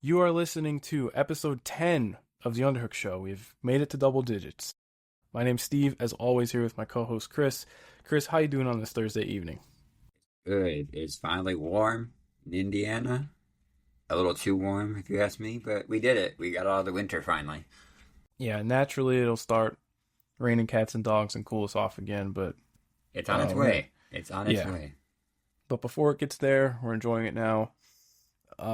You are listening to episode 10 of the Underhook Show. We've made it to double digits. My name's Steve, as always, here with my co-host Chris. Chris, how you doing on this Thursday evening? Good. It's finally warm in Indiana. A little too warm, if you ask me, but we did it. We got out of the winter finally. Yeah, naturally it'll start raining cats and dogs and cool us off again, but... It's on its way. It's on its way. But before it gets there, we're enjoying it now.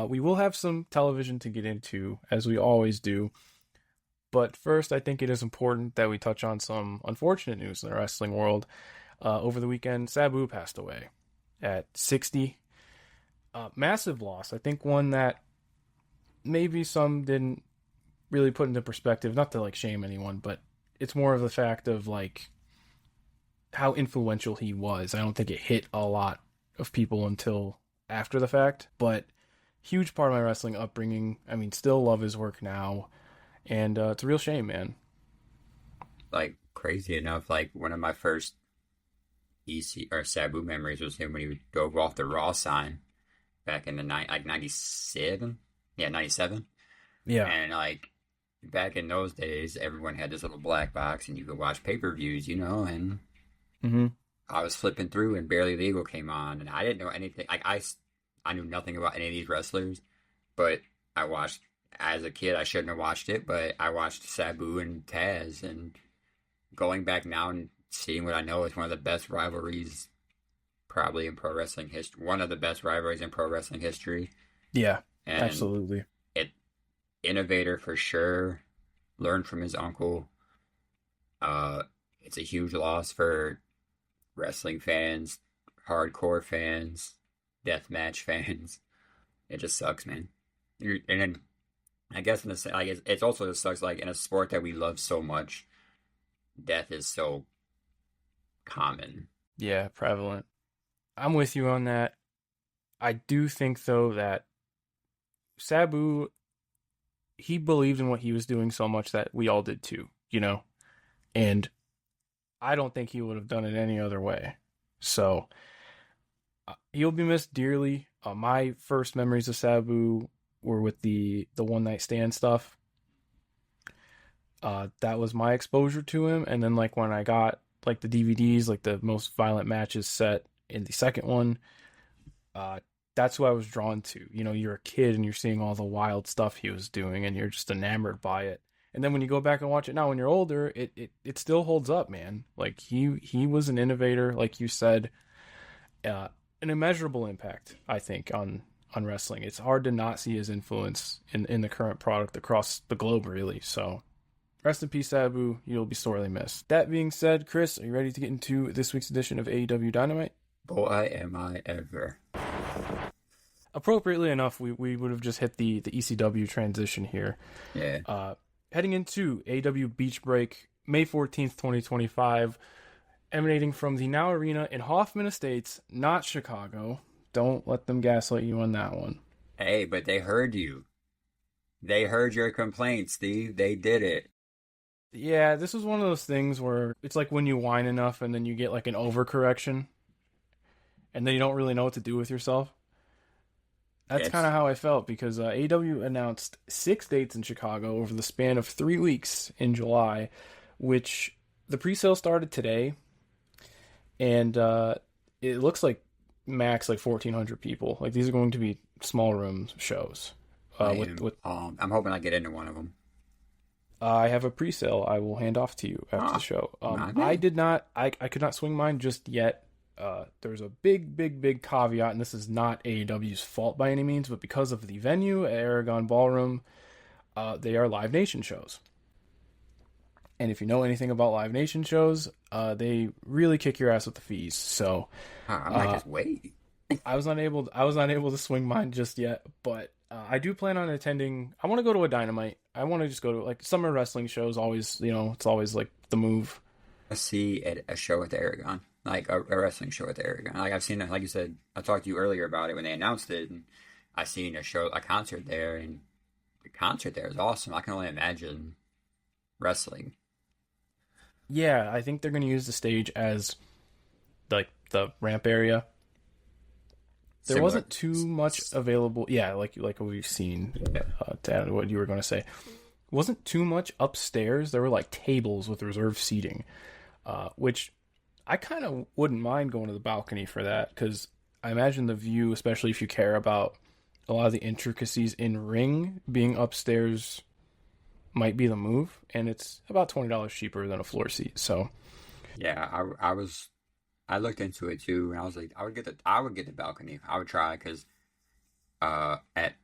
We will have some television to get into, as we always do. But first, I think it is important that we touch on some unfortunate news in the wrestling world. Over the weekend, Sabu passed away at 60. Massive loss. I think one that maybe some didn't really put into perspective. Not to like shame anyone, but it's more of the fact of like how influential he was. I don't think it hit a lot of people until after the fact, but huge part of my wrestling upbringing. I mean, still love his work now, and it's a real shame, man. Like, crazy enough, like, one of my first EC or Sabu memories was him when he dove off the Raw sign back in the 97? Yeah, 97. Yeah. And, like, back in those days, everyone had this little black box, and you could watch pay-per-views, you know, and I was flipping through, and Barely Legal came on, and I didn't know anything. Like, I knew nothing about any of these wrestlers, but I watched, as a kid, I shouldn't have watched it, but I watched Sabu and Taz, and going back now and seeing what I know is one of the best rivalries probably in pro wrestling history. One of the best rivalries in pro wrestling history. Yeah, and absolutely. Innovator for sure. Learned from his uncle. It's a huge loss for wrestling fans, hardcore fans, deathmatch fans. It just sucks, man. And then I guess it also just sucks. Like in a sport that we love so much, death is so common. Yeah, prevalent. I'm with you on that. I do think though that Sabu, he believed in what he was doing so much that we all did too, you know? And I don't think he would have done it any other way. So he'll be missed dearly. My first memories of Sabu were with the one night stand stuff. That was my exposure to him. And then like when I got like the DVDs, like the most violent matches set in the second one, that's who I was drawn to. You know, you're a kid and you're seeing all the wild stuff he was doing and you're just enamored by it. And then when you go back and watch it now when you're older, it still holds up, man. Like he was an innovator, like you said, an immeasurable impact, I think, on wrestling. It's hard to not see his influence in the current product across the globe, really. So rest in peace, Sabu. You'll be sorely missed. That being said, Chris, are you ready to get into this week's edition of AEW Dynamite? Boy, am I ever. Appropriately enough, we would have just hit the ECW transition here. Yeah. Heading into AEW Beach Break, May 14th, 2025, emanating from the Now Arena in Hoffman Estates, not Chicago. Don't let them gaslight you on that one. Hey, but they heard you. They heard your complaint, Steve. They did it. Yeah, this was one of those things where it's like when you whine enough and then you get like an overcorrection and then you don't really know what to do with yourself. That's kind of how I felt because AEW announced 6 dates in Chicago over the span of 3 weeks in July, which the pre-sale started today, and it looks like max like 1,400 people. Like these are going to be small room shows. I'm hoping I get into one of them. I have a pre-sale I will hand off to you after the show. I did not. I could not swing mine just yet. There's a big caveat, and this is not AEW's fault by any means, but because of the venue, Aragon Ballroom, they are Live Nation shows. And if you know anything about Live Nation shows, they really kick your ass with the fees. So I might just wait. I was not able to swing mine just yet, but I do plan on attending. I want to go to a Dynamite. I want to just go to like summer wrestling shows. Always, you know, it's always like the move. I see a show at the Aragon. Like a wrestling show at the Aragon. Like I've seen it, like you said, I talked to you earlier about it when they announced it, and I seen a concert there, and the concert there is awesome. I can only imagine wrestling. Yeah, I think they're going to use the stage as like the ramp area. there Similar. wasn't too much available. Yeah, like what we've seen. Yeah. To add what you were going to say, wasn't too much upstairs. There were like tables with reserved seating, which I kind of wouldn't mind going to the balcony for that, because I imagine the view, especially if you care about a lot of the intricacies in ring, being upstairs might be the move, and it's about $20 cheaper than a floor seat. So Yeah, I looked into it too, and I was like, I would get the balcony. I would try because at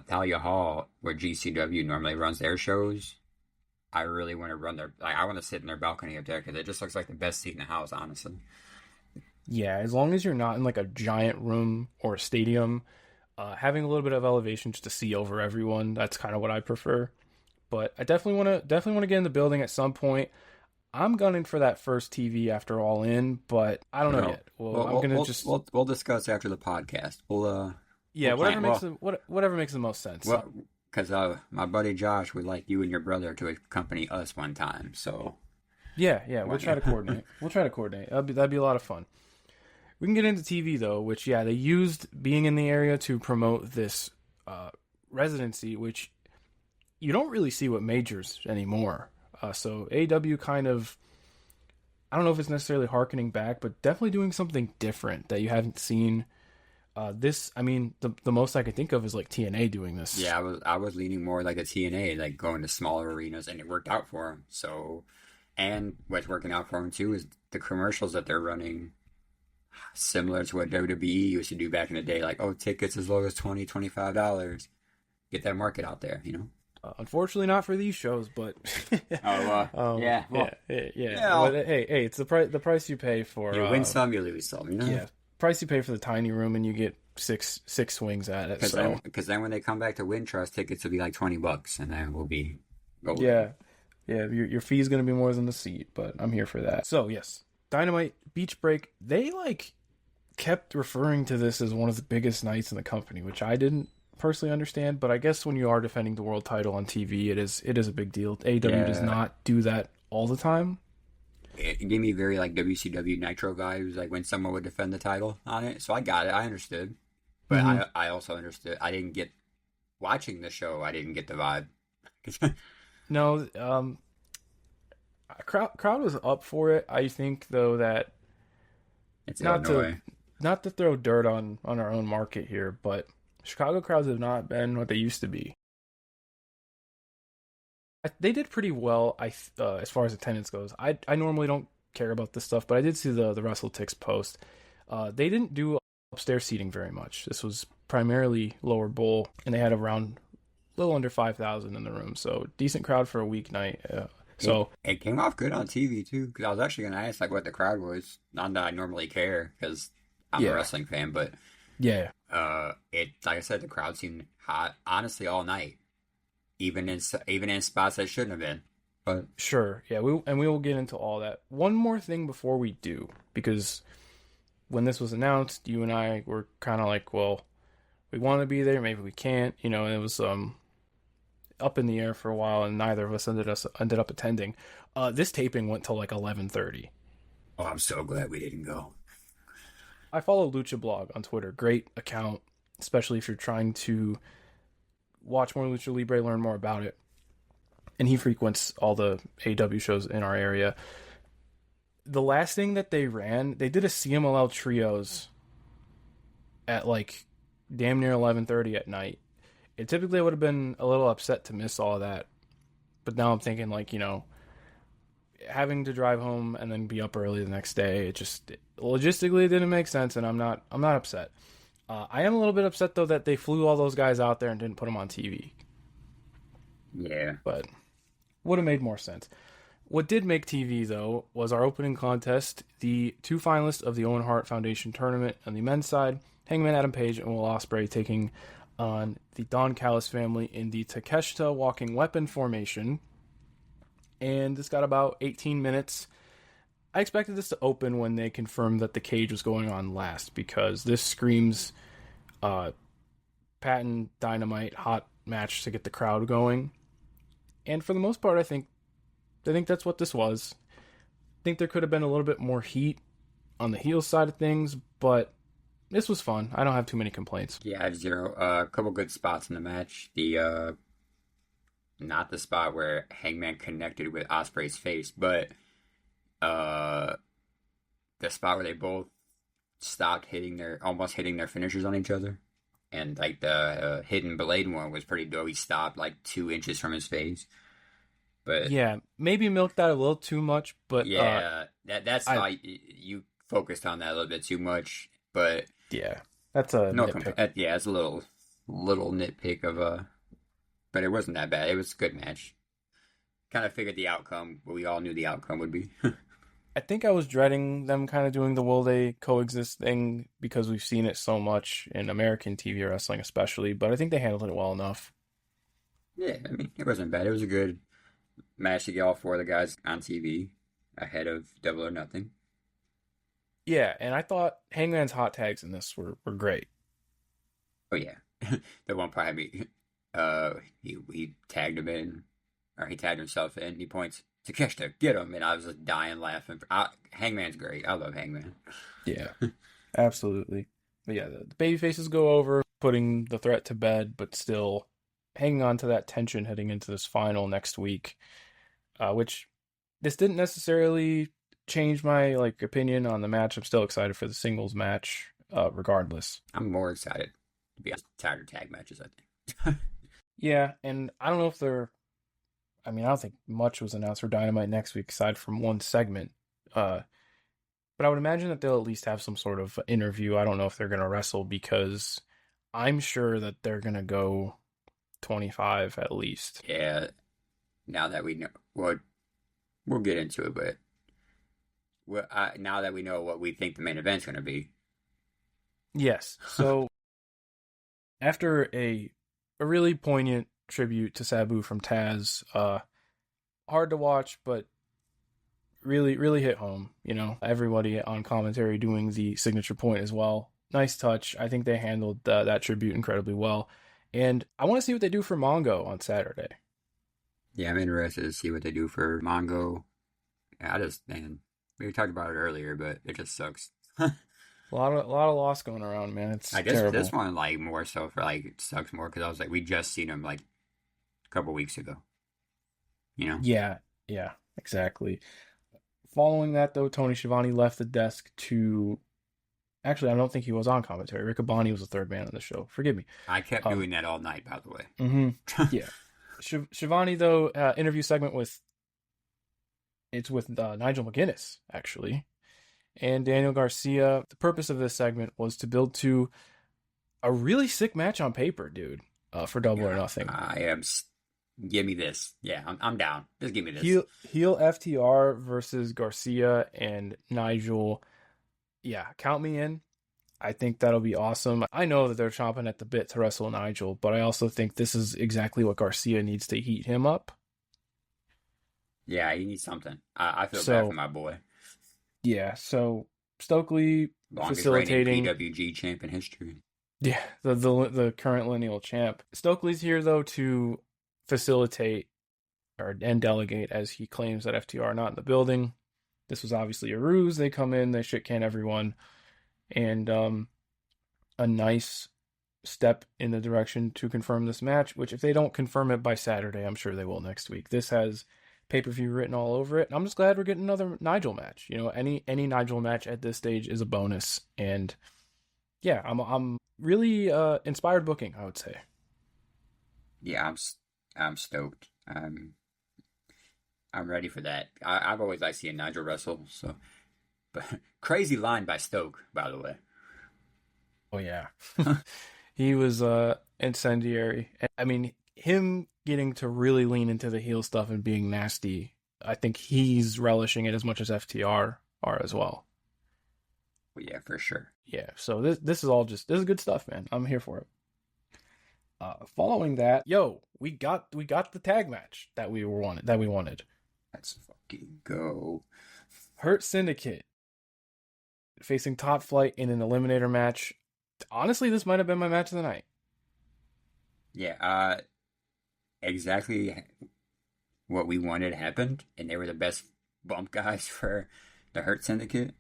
Thalia Hall, where GCW normally runs their shows, I really want to run their. Like, I want to sit in their balcony up there because it just looks like the best seat in the house, honestly. yeah, as long as you're not in like a giant room or a stadium, having a little bit of elevation just to see over everyone, that's kind of what I prefer. But I definitely want to get in the building at some point. I'm gunning for that first TV after All In, but I don't know yet. Well, I'm gonna just we'll discuss after the podcast. yeah, we'll whatever makes the most sense. Well, because my buddy Josh would like you and your brother to accompany us one time. So yeah, we'll try to coordinate. That'd be a lot of fun. We can get into TV though, which they used being in the area to promote this residency, which you don't really see with majors anymore. So AEW kind of, I don't know if it's necessarily harkening back, but definitely doing something different that you haven't seen. The most I could think of is like TNA doing this. Yeah, I was leaning more like a TNA, like going to smaller arenas, and it worked out for him. So, and what's working out for him too is the commercials that they're running, similar to what WWE used to do back in the day, like, oh, tickets as low as $25. Get that market out there, you know. Unfortunately, not for these shows, but yeah, well, yeah. But, hey, it's the price you pay for. You win some, you lose some. You know? Yeah, price you pay for the tiny room, and you get six swings at it. Because then when they come back to Wintrust, tickets will be like $20, and then we'll be golden. Yeah. Your fee is going to be more than the seat, but I'm here for that. So yes, Dynamite Beach Break. They kept referring to this as one of the biggest nights in the company, which I didn't personally understand, but I guess when you are defending the world title on TV, it is a big deal. AEW does not do that all the time. It gave me very like WCW Nitro vibes, like when someone would defend the title on it. So I got it, I understood, but I also understood. I didn't get watching the show. I didn't get the vibe. No, crowd was up for it. I think though that it's not to throw dirt on our own market here, but Chicago crowds have not been what they used to be. They did pretty well, as far as attendance goes. I normally don't care about this stuff, but I did see the WrestleTix post. They didn't do upstairs seating very much. This was primarily lower bowl, and they had around a little under 5,000 in the room, so decent crowd for a weeknight. So it came off good on TV too, because I was actually going to ask what the crowd was. Not that I normally care, because I'm a wrestling fan, but yeah. Like I said, the crowd seemed hot, honestly, all night, even in spots that shouldn't have been. But sure, yeah, we will get into all that. One more thing before we do, because when this was announced, you and I were kind of like, well, we want to be there, maybe we can't, and it was up in the air for a while, and neither of us ended up attending. This taping went till like 11:30. Oh, I'm so glad we didn't go. I follow Lucha Blog on Twitter. Great account, especially if you're trying to watch more Lucha Libre, learn more about it. And he frequents all the AEW shows in our area. The last thing that they ran, they did a CMLL trios at like damn near 11:30 at night. It typically would have been a little upset to miss all of that. But now I'm thinking having to drive home and then be up early the next day, it just logistically didn't make sense, and I'm not upset. I am a little bit upset though that they flew all those guys out there and didn't put them on TV. Yeah, but would have made more sense. What did make TV though was our opening contest. The two finalists of the Owen Hart Foundation tournament on the men's side, Hangman Adam Page and Will Ospreay, taking on the Don Callis family in the Takeshita walking weapon formation. And this got about 18 minutes. I expected this to open when they confirmed that the cage was going on last, because this screams patent Dynamite hot match to get the crowd going. And for the most part, I think that's what this was. I think there could have been a little bit more heat on the heel side of things, but this was fun. I don't have too many complaints. Yeah, I have zero. A couple good spots in the match. The not the spot where Hangman connected with Ospreay's face, but uh, the spot where they both stopped almost hitting their finishers on each other. And like the hidden blade one was pretty dope. He stopped like 2 inches from his face. But Yeah, maybe milked that a little too much, but yeah, that's I how you focused on that a little bit too much. But yeah, that's a no, nitpick. yeah, it's a little nitpick of but it wasn't that bad. It was a good match. Kind of figured the outcome, but we all knew the outcome would be. I think I was dreading them kind of doing the will they coexist thing because we've seen it so much in American TV wrestling, especially. But I think they handled it well enough. Yeah, I mean, it wasn't bad. It was a good match to get all four of the guys on TV ahead of Double or Nothing. Yeah, and I thought Hangman's hot tags in this were great. Oh yeah, the one part I mean, he tagged him in, or he tagged himself in. He points Takeshita, get him, and I was just dying laughing. Hangman's great. I love Hangman. Yeah, absolutely. But yeah, the baby faces go over, putting the threat to bed, but still hanging on to that tension heading into this final next week. Which this didn't necessarily change my opinion on the match. I'm still excited for the singles match, regardless. I'm more excited to be tired of tag matches, I think. Yeah, and I don't know if I don't think much was announced for Dynamite next week aside from one segment. But I would imagine that they'll at least have some sort of interview. I don't know if they're going to wrestle because I'm sure that they're going to go 25 at least. Yeah, now that we know, well, we'll get into it, but now that we know what we think the main event's going to be. Yes. So after a really poignant tribute to Sabu from Taz, hard to watch, but really, really hit home. You know, everybody on commentary doing the signature point as well. Nice touch. I think they handled that tribute incredibly well. And I want to see what they do for Mongo on Saturday. Yeah, I'm interested to see what they do for Mongo. Yeah, man, we talked about it earlier, but it just sucks. A lot of loss going around, man. It's I guess terrible. this one more so for it sucks more because I was we just seen him a couple weeks ago. You know? Yeah, exactly. Following that though, Tony Schiavone left the desk to. Actually, I don't think he was on commentary. Riccaboni was the third man on the show. Forgive me. I kept doing that all night, by the way. Mm-hmm. Yeah. Schiavone, though, interview segment with Nigel McGuinness, actually, and Daniel Garcia. The purpose of this segment was to build to a really sick match on paper, dude, for Double or Nothing. Give me this. Yeah, I'm down. Just give me this. Heel FTR versus Garcia and Nigel. Yeah, count me in. I think that'll be awesome. I know that they're chomping at the bit to wrestle Nigel, but I also think this is exactly what Garcia needs to heat him up. Yeah, he needs something. I feel bad for my boy. Yeah, so Stokely facilitating PWG champ in history. Yeah, the current lineal champ. Stokely's here though to facilitate and delegate, as he claims that FTR are not in the building. This was obviously a ruse. They come in, they shit can everyone. And a nice step in the direction to confirm this match, which if they don't confirm it by Saturday, I'm sure they will next week. This has pay-per-view written all over it. And I'm just glad we're getting another Nigel match. You know, any Nigel match at this stage is a bonus. And yeah, I'm really inspired booking, I would say. Yeah, I'm stoked. I'm ready for that. I've always liked seeing Nigel wrestle, so. But crazy line by Stoke, by the way. Oh yeah, he was incendiary. I mean, him getting to really lean into the heel stuff and being nasty. I think he's relishing it as much as FTR are as well. Well, yeah, for sure. Yeah. So this is good stuff, man. I'm here for it. Following that, we got the tag match that we wanted. Let's fucking go. Hurt Syndicate facing Top Flight in an eliminator match. Honestly, this might have been my match of the night. Yeah, exactly what we wanted happened, and they were the best bump guys for the Hurt Syndicate.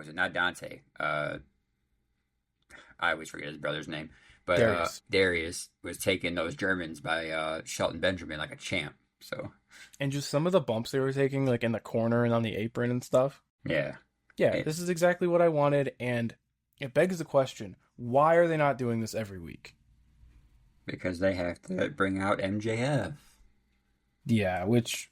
was it not Dante? I always forget his brother's name. But Darius. Darius was taking those Germans by Shelton Benjamin like a champ. So And just some of the bumps they were taking, like in the corner and on the apron and stuff. yeah, Yeah, it, this is exactly what I wanted, and it begs the question, why are they not doing this every week? because they have to bring out MJF. Yeah, which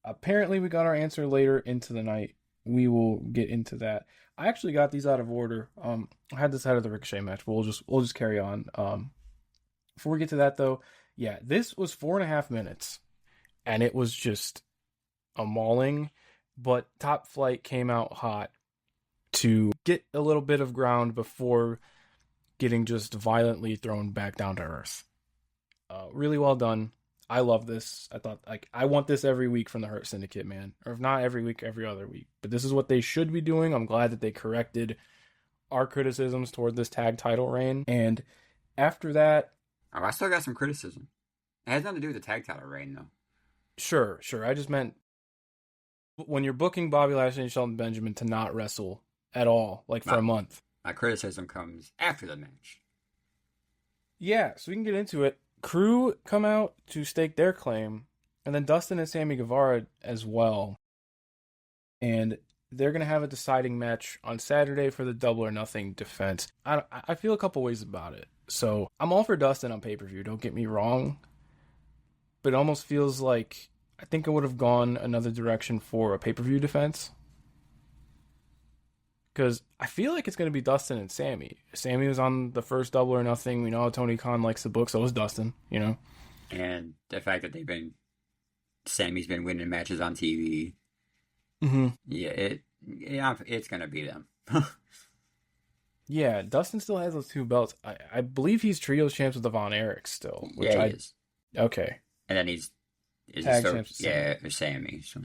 apparently we got our answer later into the night. We will get into that. I actually got these out of order. I had this out of the Ricochet match, but we'll just carry on. Before we get to that though, yeah, this was 4.5 minutes, and it was just a mauling. But Top Flight came out hot to get a little bit of ground before getting just violently thrown back down to earth. Really well done. I love this. I thought, like, I want this every week from the Hurt Syndicate, man. Or if not every week, every other week. But this is what they should be doing. I'm glad that they corrected our criticisms toward this tag title reign. And after that, Oh, I still got some criticism. It has nothing to do with the tag title reign, though. sure. I just meant when you're booking Bobby Lashley and Shelton Benjamin to not wrestle at all, like for a month. My criticism comes after the match. Yeah, so we can get into it. Crew come out to stake their claim, and then Dustin and Sammy Guevara as well. And they're going to have a deciding match on Saturday for the Double or Nothing defense. I feel a couple ways about it. So I'm all for Dustin on pay-per-view, don't get me wrong. But it almost feels like I think I would have gone another direction for a pay-per-view defense. Because I feel like it's going to be Dustin and Sammy. Sammy was on the first Double or Nothing. We know how Tony Khan likes the book, so was Dustin, you know? And the fact that Sammy's been winning matches on TV. Mm-hmm. Yeah, it's going to be them. Yeah, Dustin still has those two belts. I believe he's trios champs with the Von Erich still. Which yeah, he is. Okay. And then he's tag champs. Yeah, with Sammy. So.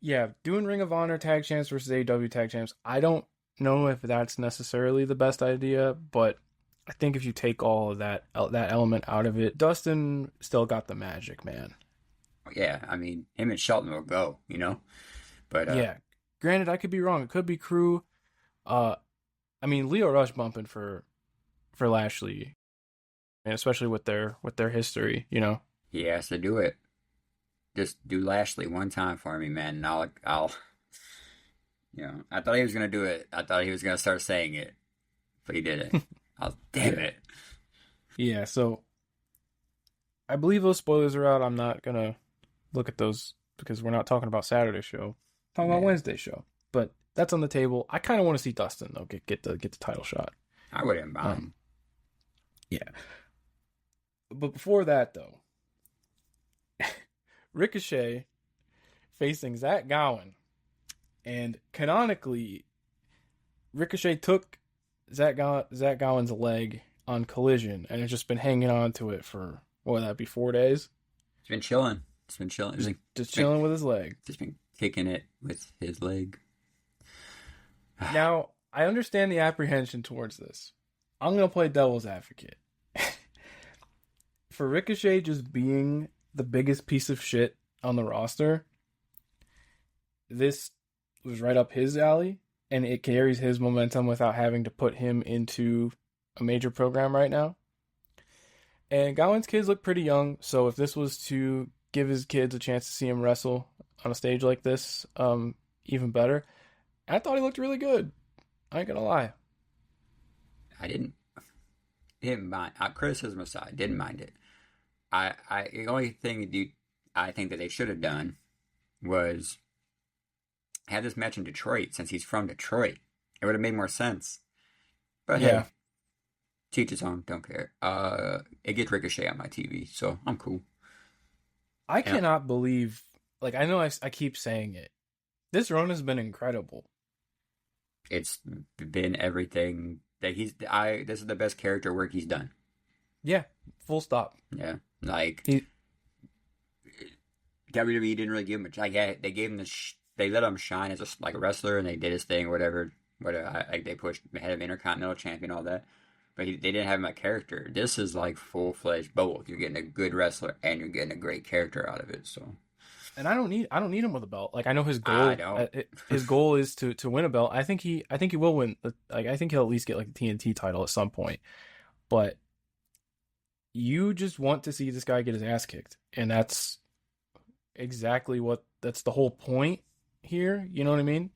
Yeah, doing Ring of Honor tag champs versus AEW tag champs. I don't know if that's necessarily the best idea, but I think if you take all of that element out of it, Dustin still got the magic, man. Yeah, I mean, him and Shelton will go, you know? But yeah, granted, I could be wrong. It could be Crew. I mean, Leo Rush bumping for Lashley, and especially with their history, you know. He has to do it. Just do Lashley one time for me, man, and I'll you know, I thought he was gonna do it. I thought he was gonna start saying it, but he didn't. Damn it. Yeah, so I believe those spoilers are out. I'm not gonna look at those because we're not talking about Saturday show. We're talking about Wednesday show. But that's on the table. I kind of want to see Dustin though get the title shot. I wouldn't mind. Yeah. But before that though, Ricochet facing Zach Gowen. And canonically, Ricochet took Zach Gowen's leg on Collision and has just been hanging on to it for, what would that be, 4 days? It's been chilling. Just chilling with his leg. Just been kicking it with his leg. Now, I understand the apprehension towards this. I'm going to play devil's advocate. For Ricochet just being the biggest piece of shit on the roster, this was right up his alley, and it carries his momentum without having to put him into a major program right now. And Gowen's kids look pretty young, so if this was to give his kids a chance to see him wrestle on a stage like this, even better. I thought he looked really good. I ain't gonna lie. I didn't mind. Criticism aside, didn't mind it. The only thing I think that they should have done was have this match in Detroit, since he's from Detroit. It would have made more sense. But yeah, hey, teach his own. Don't care. It gets Ricochet on my TV, so I'm cool. I cannot believe. Like, I know I keep saying it. This run has been incredible. It's been everything that this is the best character work he's done. Yeah, full stop. Yeah, like WWE didn't really give him they gave him they let him shine as a wrestler, and they did his thing or whatever. Like they had him Intercontinental Champion, all that, but they didn't have him a character. This is like full-fledged both. You're getting a good wrestler and you're getting a great character out of it. So And I don't need him with a belt. Like I know I don't. his goal is to win a belt. I think he will win. Like I think he'll at least get like the TNT title at some point. But you just want to see this guy get his ass kicked, and that's the whole point here. You know what I mean?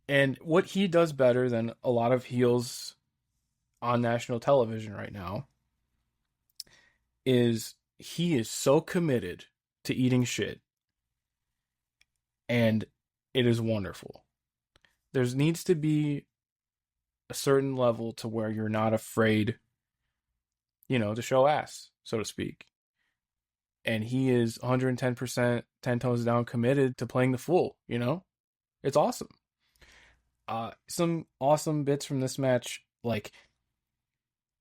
And what he does better than a lot of heels on national television right now is he is so committed to eating shit, and it is wonderful. There needs to be a certain level to where you're not afraid, to show ass, so to speak. And he is 110%, 10 toes down committed to playing the fool, It's awesome. Some awesome bits from this match, like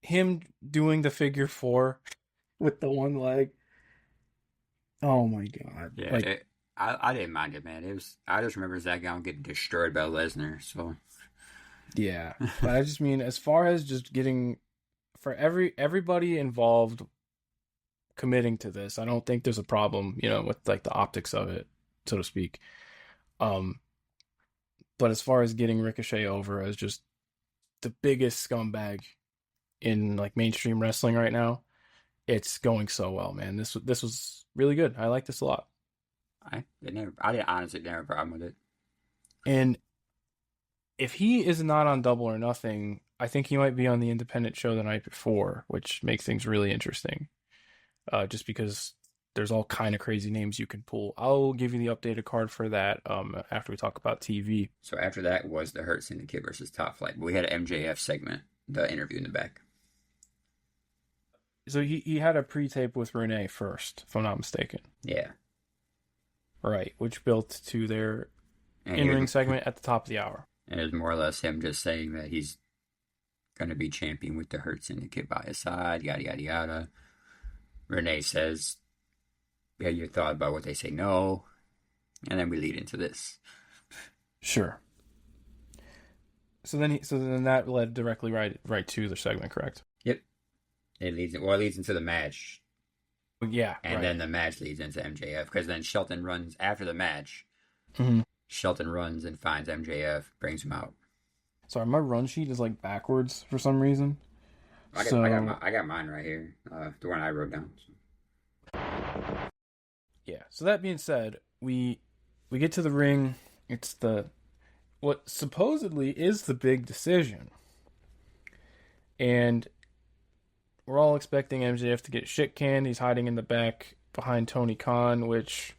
him doing the figure four with the one leg. Oh my god! Yeah, I didn't mind it, man. I just remember Zach Allen getting destroyed by Lesnar. So yeah, but I just mean as far as just getting for everybody involved committing to this, I don't think there's a problem, with like the optics of it, so to speak. But as far as getting Ricochet over as just the biggest scumbag in like mainstream wrestling right now, it's going so well, man. This was really good. I like this a lot. I didn't honestly never have a problem with it. And if he is not on Double or Nothing, I think he might be on the independent show the night before, which makes things really interesting. Just because there's all kind of crazy names you can pull. I'll give you the updated card for that after we talk about TV. So after that was the Hurt Syndicate versus Top Flight. We had an MJF segment, the interview in the back. So he had a pre-tape with Renee first, if I'm not mistaken. Yeah. Right, which built to their in-ring segment at the top of the hour. And it was more or less him just saying that he's going to be champion with the Hurt Syndicate by his side, yada, yada, yada. Renee says, yeah, you thought about what they say no. And then we lead into this. Sure. So then that led directly right to the segment, correct? Yep. It leads into the match. Yeah. And then the match leads into MJF, because then Shelton runs after the match. Mm-hmm. Shelton runs and finds MJF, brings him out. Sorry, my run sheet is like backwards for some reason. I got mine right here, the one I wrote down. So. Yeah. So that being said, we get to the ring. It's what supposedly is the big decision, and we're all expecting MJF to get shit canned. He's hiding in the back behind Tony Khan, which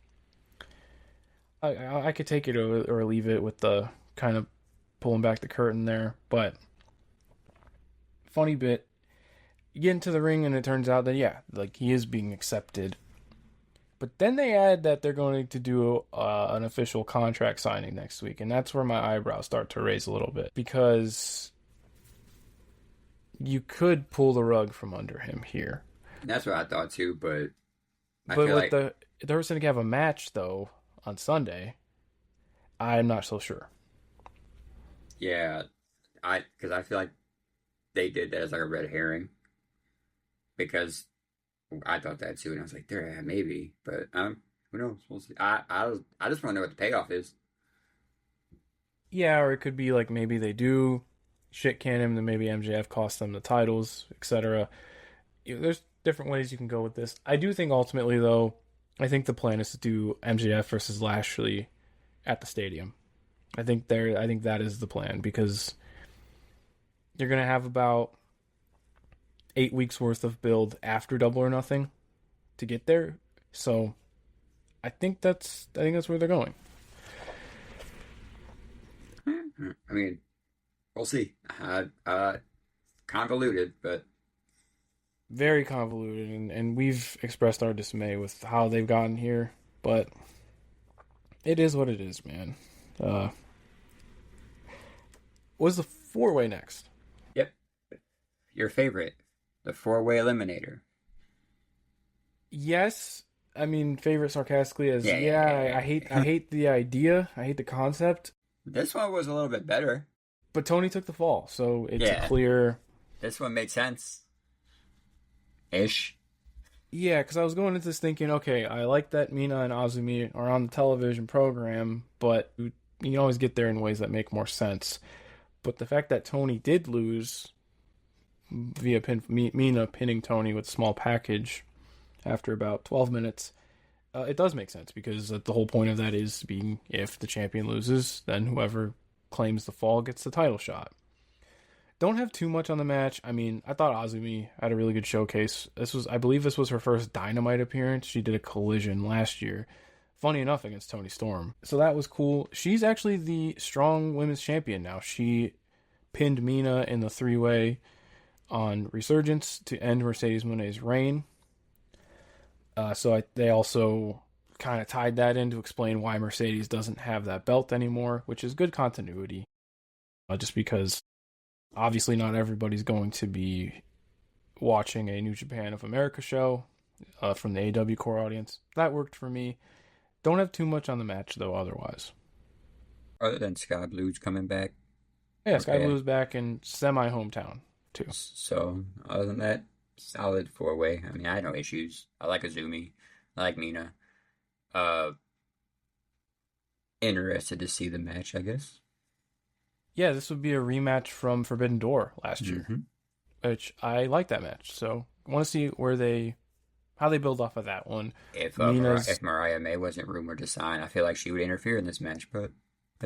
I could take it or leave it with the kind of pulling back the curtain there. But funny bit, you get into the ring and it turns out that, yeah, like he is being accepted. But then they add that they're going to do an official contract signing next week. And that's where my eyebrows start to raise a little bit. Because you could pull the rug from under him here. That's what I thought too, but I feel like the Hurt Syndicate have a match, though, on Sunday. I'm not so sure. Yeah, because I feel like they did that as like a red herring. Because I thought that too, and I was like, "There, maybe," but who knows? We'll see. I just want to know what the payoff is. Yeah, or it could be like maybe they do shit can him, then maybe MJF costs them the titles, etc. There's different ways you can go with this. I do think ultimately, though, I think the plan is to do MJF versus Lashley at the stadium. I think that is the plan, because you're gonna have about 8 weeks worth of build after Double or Nothing to get there. So I think that's where they're going. I mean, we'll see. Convoluted, but very convoluted, and we've expressed our dismay with how they've gotten here, but it is what it is, man. Was the 4-way next? Yep. Your favorite, the 4-way eliminator. Yes, I mean favorite sarcastically as I hate the idea. I hate the concept. This one was a little bit better. But Tony took the fall, so it's a clear... This one made sense. Ish. Yeah, because I was going into this thinking, okay, I like that Mina and Azumi are on the television program, but you can always get there in ways that make more sense. But the fact that Tony did lose via Mina pinning Tony with a small package after about 12 minutes, it does make sense because the whole point of that is being if the champion loses, then whoever claims the fall gets the title shot. Don't have too much on the match. I mean, I thought Azumi had a really good showcase. I believe this was her first Dynamite appearance. She did a collision last year. Funny enough, against Toni Storm. So that was cool. She's actually the strong women's champion now. She pinned Mina in the three-way on Resurgence to end Mercedes Moné's reign. They also kind of tied that in to explain why Mercedes doesn't have that belt anymore, which is good continuity. Just because obviously not everybody's going to be watching a New Japan of America show from the AEW core audience. That worked for me. Don't have too much on the match, though, otherwise. Other than Sky Blue's coming back. Yeah, Sky Blue's back in semi-hometown, too. So, other than that, solid four-way. I mean, I had no issues. I like Azumi. I like Mina. Interested to see the match, I guess. Yeah, this would be a rematch from Forbidden Door last year, which I like that match. So I want to see how they build off of that one. If Mariah May wasn't rumored to sign, I feel like she would interfere in this match, but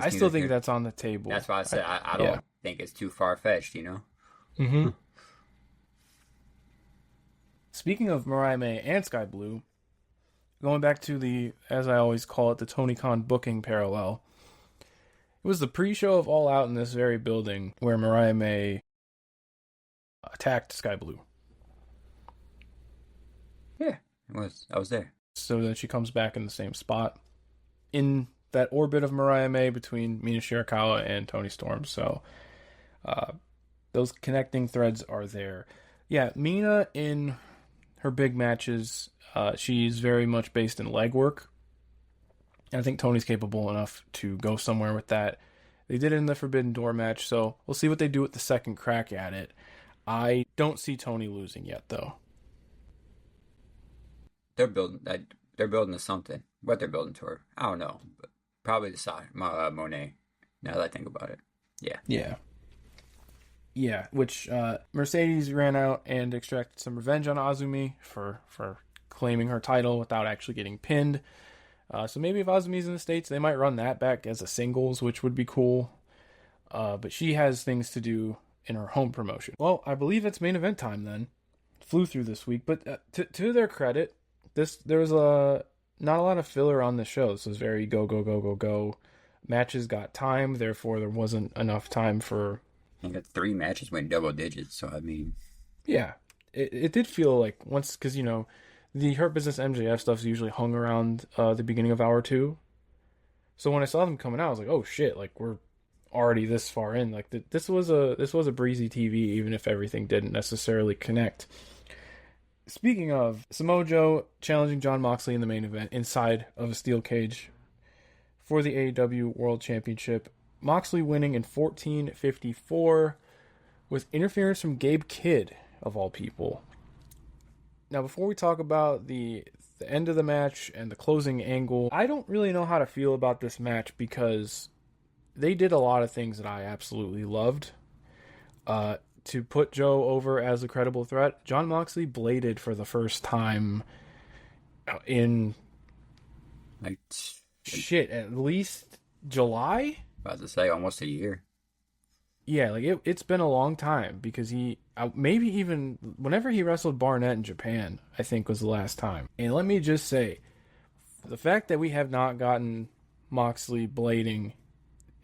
I still think that's on the table. That's why I said I don't think it's too far-fetched, you know? Mm-hmm. Speaking of Mariah May and Sky Blue, going back to the, as I always call it, the Tony Khan booking parallel, it was the pre-show of All Out in this very building where Mariah May attacked Sky Blue. Yeah, it was. I was there. So then she comes back in the same spot in that orbit of Mariah May between Mina Shirakawa and Toni Storm. So those connecting threads are there. Yeah, Mina in her big matches, she's very much based in leg work. And I think Tony's capable enough to go somewhere with that. They did it in the Forbidden Door match, so we'll see what they do with the second crack at it. I don't see Tony losing yet, though. They're building to something. What they're building toward, I don't know. But probably the side, Monet. Now that I think about it, yeah. Which Mercedes ran out and extracted some revenge on Azumi for claiming her title without actually getting pinned. So maybe if Azumi's in the States, they might run that back as a singles, which would be cool. But she has things to do in her home promotion. Well, I believe it's main event time then. Flew through this week, but to their credit, there was not a lot of filler on the show. This was very go. Matches got time, therefore there wasn't enough time for. I think 3 matches went double digits, so I mean, yeah, it did feel like once because the Hurt Business MJF stuff's usually hung around the beginning of hour 2. So when I saw them coming out, I was like, oh shit, like we're already this far in. Like this was a breezy TV, even if everything didn't necessarily connect. Speaking of, Samoa Joe challenging Jon Moxley in the main event inside of a steel cage for the AEW World Championship. Moxley winning in 14:54 with interference from Gabe Kidd, of all people. Now, before we talk about the end of the match and the closing angle, I don't really know how to feel about this match because they did a lot of things that I absolutely loved. To put Joe over as a credible threat, Jon Moxley bladed for the first time in at least July? About to say almost a year. Yeah, like it's been a long time because he maybe even whenever he wrestled Barnett in Japan, I think was the last time. And let me just say, the fact that we have not gotten Moxley blading,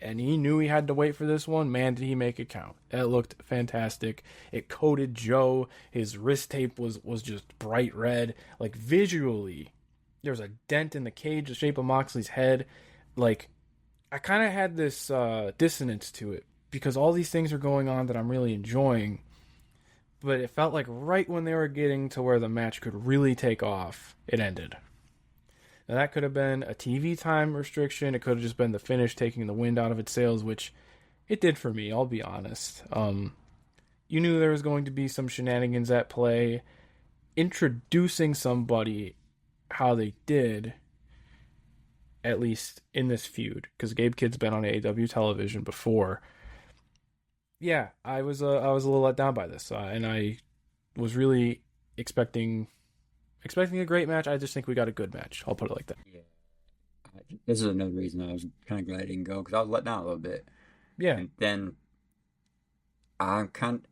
and he knew he had to wait for this one, man, did he make it count. That looked fantastic. It coated Joe. His wrist tape was just bright red. Like visually, there's a dent in the cage, the shape of Moxley's head. Like, I kind of had this dissonance to it because all these things are going on that I'm really enjoying. But it felt like right when they were getting to where the match could really take off, it ended. Now, that could have been a TV time restriction. It could have just been the finish taking the wind out of its sails, which it did for me, I'll be honest. You knew there was going to be some shenanigans at play. introducing somebody how they did, at least in this feud, because Gabe Kidd's been on AEW television before. Yeah, I was a little let down by this, and I was really expecting a great match. I just think we got a good match. I'll put it like that. Yeah. This is another reason I was kind of glad I didn't go because I was let down a little bit. Yeah. And then I'm kind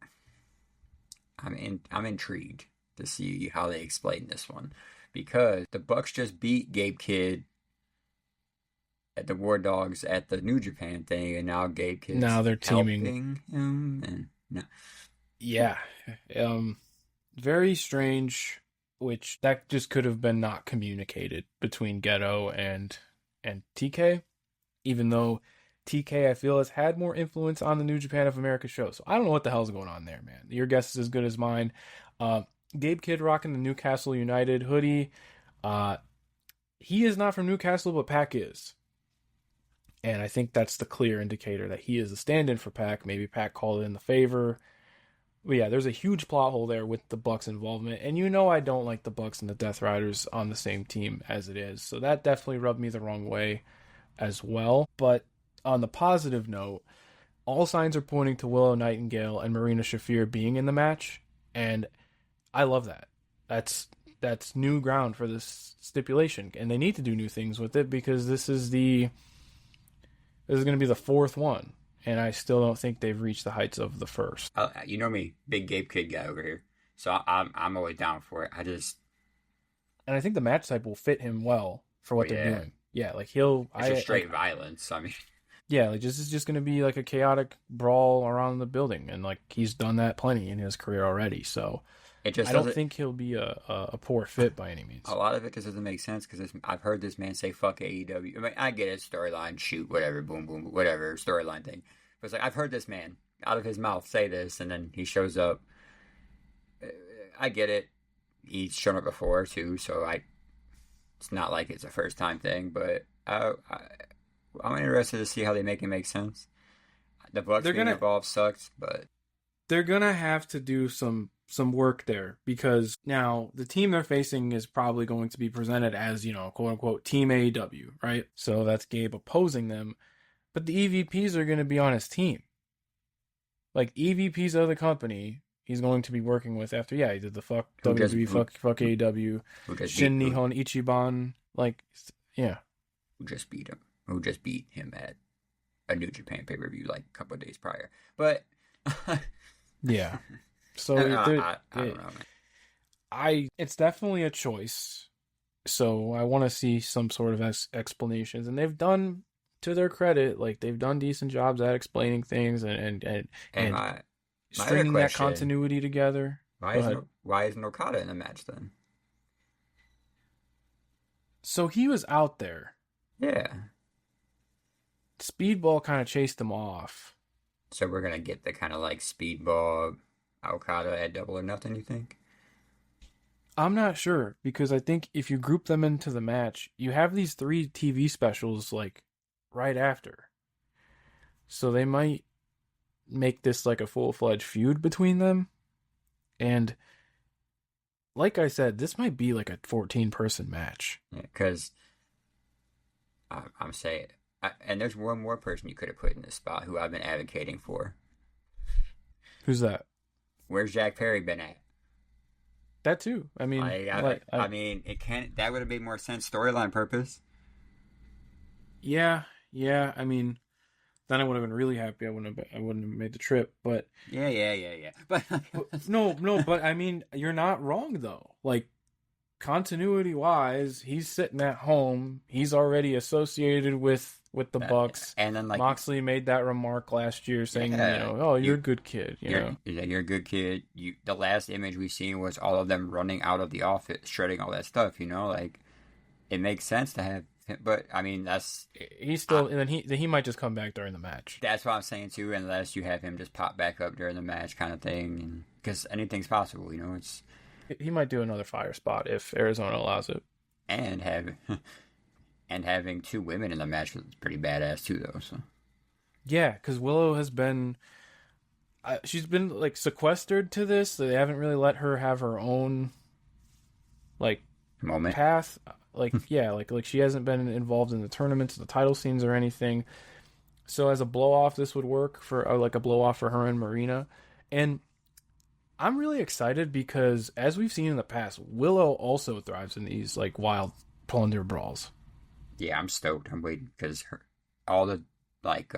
I'm intrigued to see how they explain this one because the Bucks just beat Gabe Kidd at the War Dogs at the New Japan thing, and now Gabe Kidd's Now they're teaming. helping him, and no. Yeah. Very strange, which that just could have been not communicated between Ghetto and TK, even though TK I feel has had more influence on the New Japan of America show. So I don't know what the hell's going on there, man. Your guess is as good as mine. Gabe Kidd rocking the Newcastle United hoodie. He is not from Newcastle, but Pac is. And I think that's the clear indicator that he is a stand-in for Pac. Maybe Pac called in the favor. But yeah, there's a huge plot hole there with the Bucks involvement. And you know I don't like the Bucks and the Death Riders on the same team as it is. So that definitely rubbed me the wrong way as well. But on the positive note, all signs are pointing to Willow Nightingale and Marina Shafir being in the match. And I love that. That's new ground for this stipulation. And they need to do new things with it because this is going to be the fourth one. And I still don't think they've reached the heights of the first. You know me, big Gabe Kidd guy over here. So I'm always down for it. And I think the match type will fit him well for what they're doing. Yeah, like it's just straight violence. I mean, yeah, like this is just going to be like a chaotic brawl around the building, and like he's done that plenty in his career already. So I don't think he'll be a poor fit by any means. A lot of it just doesn't make sense because I've heard this man say "fuck AEW." I mean, I get it, storyline, shoot, whatever, boom, boom, whatever, storyline thing. But it's like I've heard this man out of his mouth say this, and then he shows up. I get it. He's shown up before too, so it's not like it's a first time thing. But I'm interested to see how they make it make sense. The Bucks being involved sucks, but they're gonna have to do some work there because now the team they're facing is probably going to be presented as, quote unquote Team AEW, right? So that's Gabe opposing them, but the EVPs are going to be on his team. Like EVPs of the company, he's going to be working with after, he did the fuck WWE, fuck AEW, Shin Nihon Ichiban, like, yeah. Who just beat him at a New Japan pay-per-view like a couple of days prior. But yeah. So I don't know, man. It's definitely a choice. So I want to see some sort of explanations, and they've done, to their credit, like they've done decent jobs at explaining things and stringing that continuity together. Why isn't Okada in the match then? So he was out there. Yeah. Speedball kind of chased him off. So we're gonna get the kind of like Speedball Okada at Double or Nothing, you think? I'm not sure, because I think if you group them into the match, you have these 3 TV specials like right after. So they might make this like a full-fledged feud between them. And like I said, this might be like a 14-person match. Yeah, because I'm saying, and there's one more person you could have put in this spot who I've been advocating for. Who's that? Where's Jack Perry been at? That too. I mean, I mean, it can't. That would have made more sense storyline purpose. Yeah. I mean, then I would have been really happy. I wouldn't have made the trip. But yeah. But no. But I mean, you're not wrong though. Like, continuity wise, he's sitting at home. He's already associated with the Bucks. And then like Moxley made that remark last year saying, you're a good kid. You're a good kid. The last image we seen was all of them running out of the office, shredding all that stuff. Like it makes sense to have him, but I mean he's still, and then he might just come back during the match. That's what I'm saying too. Unless you have him just pop back up during the match, kind of thing, because anything's possible. It's. He might do another fire spot if Arizona allows it. And having 2 women in the match was pretty badass too, though. So. Yeah, because Willow has been, she's been like sequestered to this. They haven't really let her have her own like moment. path. Like yeah, like she hasn't been involved in the tournaments, the title scenes, or anything. So as a blow off, this would work for like a blow off for her and Marina. And I'm really excited because as we've seen in the past, Willow also thrives in these like wild plunder brawls. Yeah, I'm stoked. I'm waiting because all the like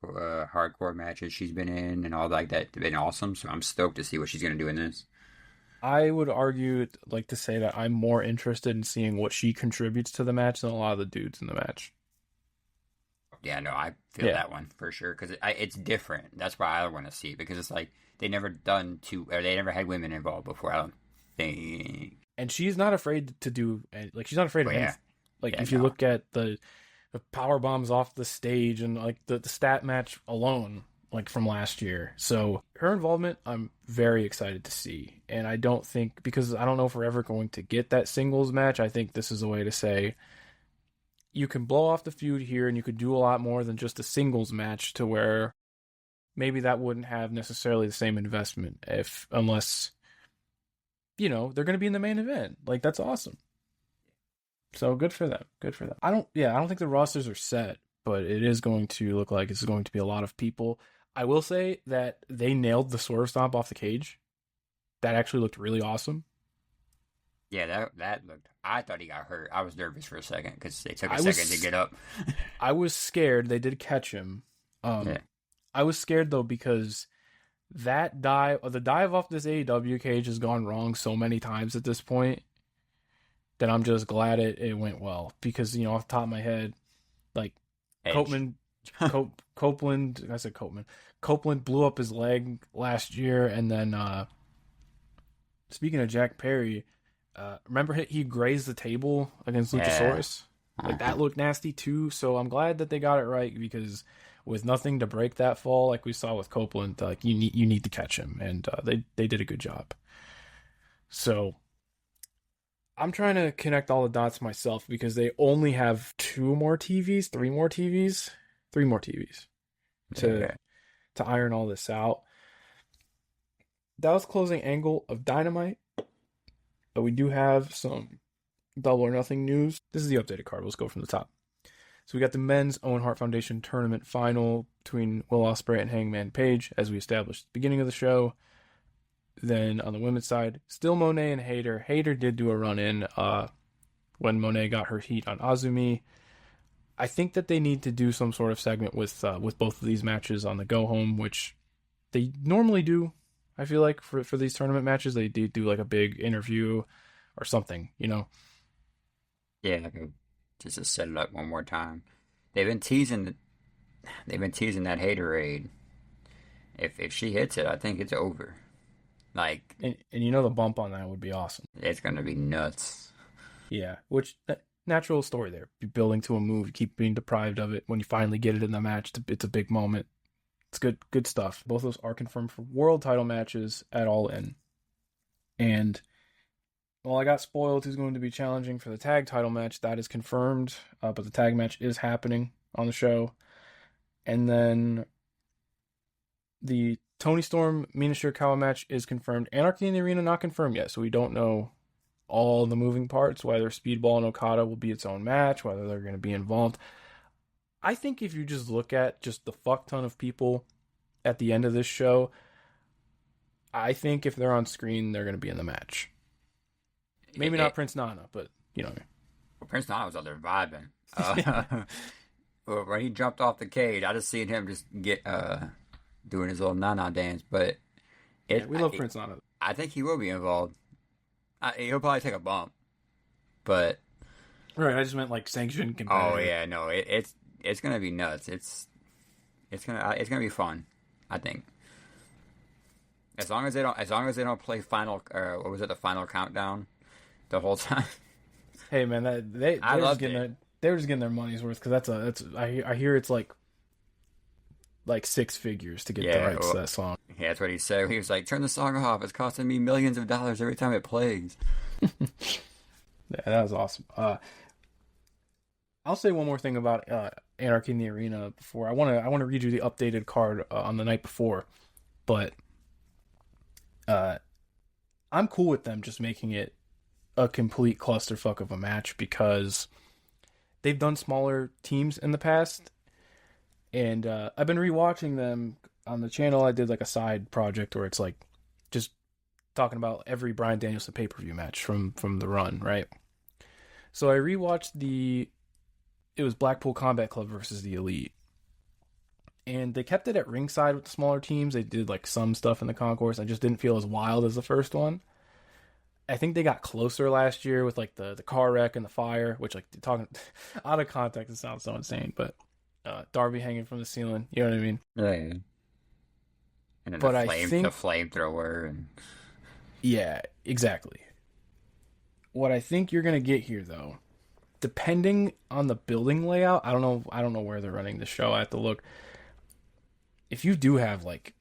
hardcore matches she's been in and all like that have been awesome. So I'm stoked to see what she's gonna do in this. I would argue, like to say that I'm more interested in seeing what she contributes to the match than a lot of the dudes in the match. Yeah, no, I feel Yeah, that one for sure because it's different. That's why I want to see it because it's like they never done two or they never had women involved before. I don't think. and she's not afraid to do like she's not afraid of But yeah, anything. Like yeah, if you no, look at the power bombs off the stage and like the stat match alone, like from last year. So her involvement, I'm very excited to see, and I don't think because I don't know if we're ever going to get that singles match. I think this is a way to say you can blow off the feud here, and you could do a lot more than just a singles match to where maybe that wouldn't have necessarily the same investment if unless they're going to be in the main event. Like that's awesome. So good for them. Good for them. I don't think the rosters are set, but it is going to look like it's going to be a lot of people. I will say that they nailed the swerve stomp off the cage. That actually looked really awesome. yeah, that looked. I thought he got hurt. I was nervous for a second because they took a I second to was get up. I was scared. They did catch him. Yeah, I was scared though because the dive off this AEW cage has gone wrong so many times at this point that I'm just glad it went well because off the top of my head, like Edge. Copeland, I said Copeland. Copeland blew up his leg last year, and then speaking of Jack Perry, remember he grazed the table against Yeah. Luchasaurus? Like that looked nasty too. So I'm glad that they got it right because with nothing to break that fall, like we saw with Copeland, like you need to catch him, and they did a good job. So I'm trying to connect all the dots myself because they only have three more TVs to Yeah. to iron all this out. That was closing angle of Dynamite, but we do have some Double or Nothing news. This is the updated card. Let's go from the top. So we got the men's Owen Hart Foundation tournament final between Will Ospreay and Hangman Page, as we established at the beginning of the show. Then on the women's side, still Monet and Hayter. Hayter did do a run-in when Monet got her heat on Azumi. I think that they need to do some sort of segment with both of these matches on the go home, which they normally do. I feel like for these tournament matches, they do like a big interview or something, Yeah, just to set it up one more time. They've been teasing. They've been teasing that haterade. If she hits it, I think it's over. Like, And the bump on that would be awesome. it's gonna be nuts. Yeah, which natural story there. Be building to a move, you keep being deprived of it. When you finally get it in the match, it's a big moment. It's good stuff. Both of those are confirmed for world title matches at All In. And well, I got spoiled who's going to be challenging for the tag title match. That is confirmed, but the tag match is happening on the show. And then the Tony Storm Mina Shirakawa match is confirmed. Anarchy in the Arena not confirmed yet, so we don't know all the moving parts, whether Speedball and Okada will be its own match, whether they're going to be involved. I think if you just look at just the fuck ton of people at the end of this show, I think if they're on screen, they're going to be in the match. Maybe not Prince Nana, but you know what I mean. Well, Prince Nana was out there vibing. Well, when he jumped off the cage, I just seen him just get doing his little Nana dance. But We love Prince Nana. I think he will be involved. He'll probably take a bump, but Right, I just meant like sanctioned competitive. oh yeah, no, it's gonna be nuts. It's gonna be fun. I think as long as they don't play final. What was it? The final countdown the whole time. Hey man, I loved it. They were just getting their money's worth because I hear it's like six figures to get the rights to that song. Yeah, that's what he said. He was like, "Turn the song off. It's costing me millions of dollars every time it plays." Yeah, that was awesome. I'll say one more thing about Anarchy in the Arena before I want to read you the updated card on the night before, but I'm cool with them just making it a complete clusterfuck of a match because they've done smaller teams in the past, and I've been rewatching them on the channel. I did like a side project where it's like just talking about every Bryan Danielson pay-per-view match from the run, right? So I rewatched it was Blackpool Combat Club versus the Elite. And they kept it at ringside with the smaller teams. They did like some stuff in the concourse. I just didn't feel as wild as the first one. I think they got closer last year with like the car wreck and the fire, which like talking out of context, it sounds so insane, but Darby hanging from the ceiling, you know what I mean? Yeah. Yeah. And then But I the think, flamethrower and yeah, exactly. What I think you're gonna get here though, depending on the building layout, I don't know where they're running the show. I have to look. If you do have like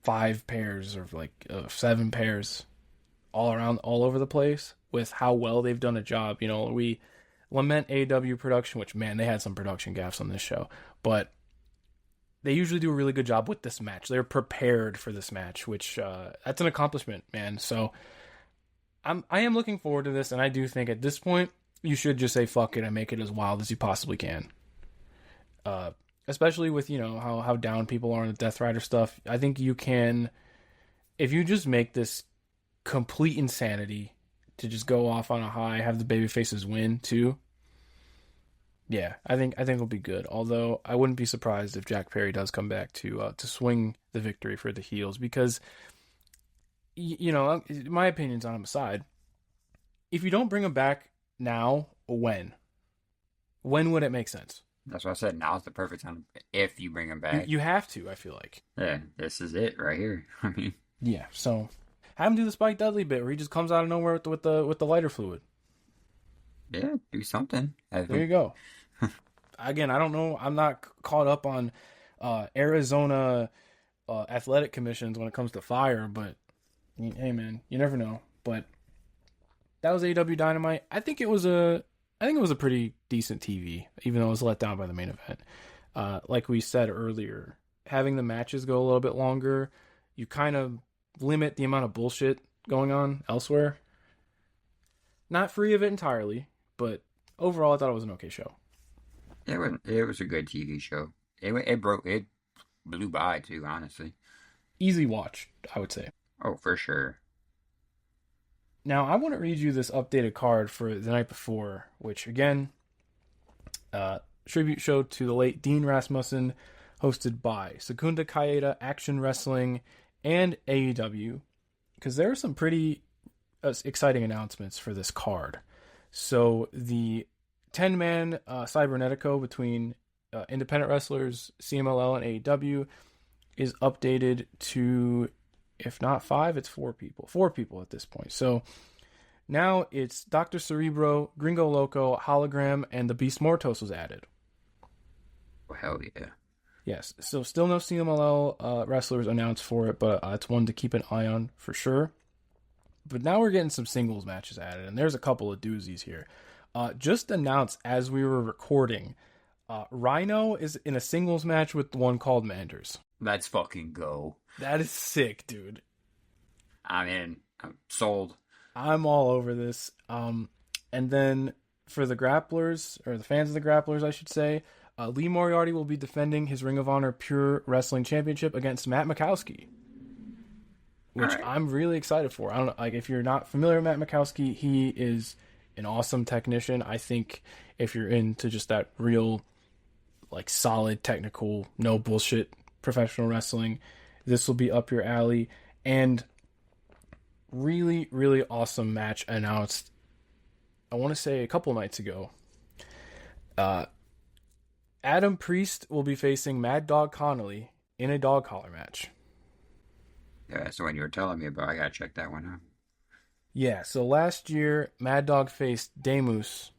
5 pairs or like 7 pairs all around, all over the place, with how well they've done a job, you know, we lament AEW production, which man, they had some production gaffes on this show, but they usually do a really good job with this match. They're prepared for this match, which that's an accomplishment, man. So I am looking forward to this, and I do think at this point you should just say fuck it and make it as wild as you possibly can. Especially with, you know, how down people are on the Death Rider stuff. I think you can, if you just make this complete insanity to just go off on a high, have the baby faces win too. Yeah, I think it'll be good. Although I wouldn't be surprised if Jack Perry does come back to swing the victory for the heels, because you know, my opinion's on him aside. If you don't bring him back now, when? When would it make sense? that's what I said. Now's the perfect time if you bring him back. You have to, I feel like. Yeah, this is it right here. I mean, yeah. So have him do the Spike Dudley bit where he just comes out of nowhere with the lighter fluid. yeah, do something. There you go. Again, I don't know. I'm not caught up on Arizona athletic commissions when it comes to fire, but hey, man, you never know. But that was AEW Dynamite. I think it was a pretty decent TV, even though it was let down by the main event. Like we said earlier, having the matches go a little bit longer, you kind of limit the amount of bullshit going on elsewhere. Not free of it entirely, but overall, I thought it was an okay show. It was a good TV show. It blew by too, honestly. Easy watch, I would say. Oh, for sure. Now, I want to read you this updated card for the night before, which, again, tribute show to the late Dean Rasmussen, hosted by Secunda Kaeda, Action Wrestling, and AEW, because there are some pretty exciting announcements for this card. So, the 10-man Cybernetico between independent wrestlers, CMLL, and AEW is updated to, if not 5, it's 4 people. 4 people at this point. So now it's Dr. Cerebro, Gringo Loco, Hologram, and the Beast Mortos was added. Oh, hell yeah. Yes. So still no CMLL wrestlers announced for it, but it's one to keep an eye on for sure. But now we're getting some singles matches added, and there's a couple of doozies here. Just announced as we were recording, Rhino is in a singles match with one called Manders. Let's fucking go. That is sick, dude. I'm in. I'm sold. I'm all over this. And then for the grapplers, or the fans of the grapplers, I should say, Lee Moriarty will be defending his Ring of Honor Pure Wrestling Championship against Matt Mikowski, which right. I'm really excited for. I don't know, like, if you're not familiar with Matt Mikowski, he is an awesome technician. I think if you're into just that real, like, solid technical, no bullshit professional wrestling, this will be up your alley. And really, really awesome match announced, I want to say a couple nights ago. Adam Priest will be facing Mad Dog Connolly in a dog collar match. Yeah, that's the one you were telling me about. I gotta check that one out. Yeah, so last year, Mad Dog faced Demus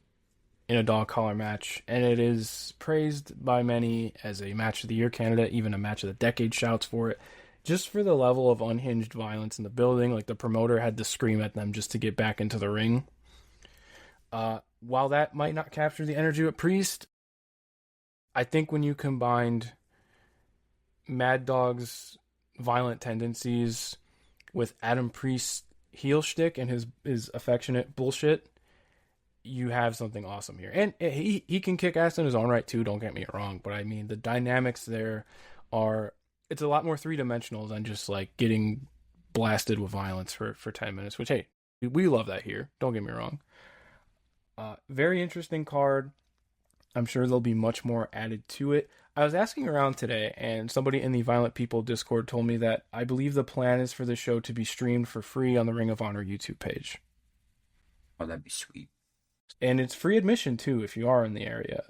in a dog collar match, and it is praised by many as a match of the year candidate, even a match of the decade shouts for it, just for the level of unhinged violence in the building. Like, the promoter had to scream at them just to get back into the ring. While that might not capture the energy of Priest, I think when you combined Mad Dog's violent tendencies with Adam Priest's heel shtick and his affectionate bullshit, you have something awesome here. And he can kick ass in his own right too, don't get me wrong, but I mean the dynamics there are, it's a lot more three-dimensional than just like getting blasted with violence for 10 minutes, which hey, we love that here, don't get me wrong. Very interesting card. I'm sure there'll be much more added to it. I was asking around today, and somebody in the Violent People Discord told me that I believe the plan is for the show to be streamed for free on the Ring of Honor YouTube page. Oh, that'd be sweet. And it's free admission too if you are in the area.